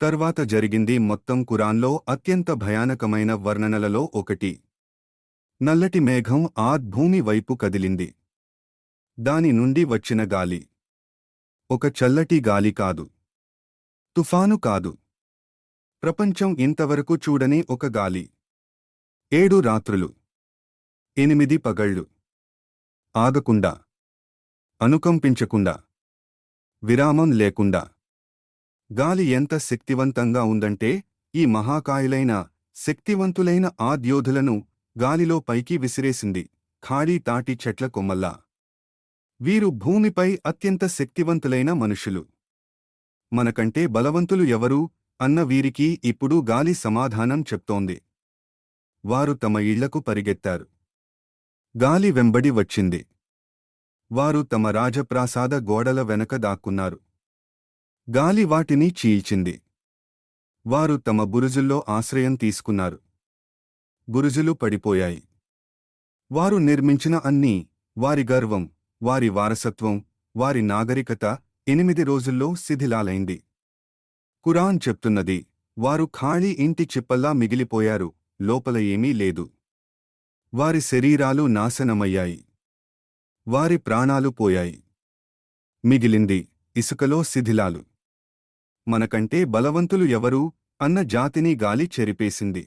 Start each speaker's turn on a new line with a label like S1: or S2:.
S1: తర్వాత జరిగింది మొత్తం ఖురాన్లో అత్యంత భయానకమైన వర్ణనలలో ఒకటి. నల్లటి మేఘం ఆ భూమి వైపు కదిలింది. దాని నుండి వచ్చిన గాలి ఒక చల్లటి గాలి కాదు, తుఫాను కాదు, ప్రపంచం ఇంతవరకు చూడని ఒక గాలి. 7 రాత్రులు, 8 పగళ్ళు, ఆగకుండా, అనుకంపించకుండా, విరామం లేకుండా. గాలి ఎంత శక్తివంతంగా ఉందంటే ఈ మహాకాయులైన శక్తివంతులైన ఆద్యోధులను గాలిలో పైకి విసిరేసింది, ఖాళీ తాటి చెట్ల కొమ్మల్లా. వీరు భూమిపై అత్యంత శక్తివంతులైన మనుషులు. మనకంటే బలవంతులు ఎవరు అన్న వీరికి ఇప్పుడు గాలి సమాధానం చెప్తోంది. వారు తమ ఇళ్లకు పరిగెత్తారు. గాలి వెంబడి వచ్చింది. వారు తమ రాజప్రాసాద గోడల వెనక దాక్కున్నారు. గాలి వాటిని చీల్చింది. వారు తమ బురుజుల్లో ఆశ్రయం తీసుకున్నారు. బురుజులు పడిపోయాయి. వారు నిర్మించిన అన్నీ, వారి గర్వం, వారి వారసత్వం, వారి నాగరికత 8 రోజుల్లో శిథిలాలైంది. ఖురాన్ చెప్తున్నది, వారు ఖాళీ ఇంటి చిప్పల్లా మిగిలిపోయారు, లోపల ఏమీ లేదు. వారి శరీరాలు నాశనమయ్యాయి. వారి ప్రాణాలు పోయాయి. మిగిలింది ఇసుకలో శిథిలాలు. మనకంటే బలవంతులు ఎవరు అన్న జాతిని గాలి చెరిపేసింది.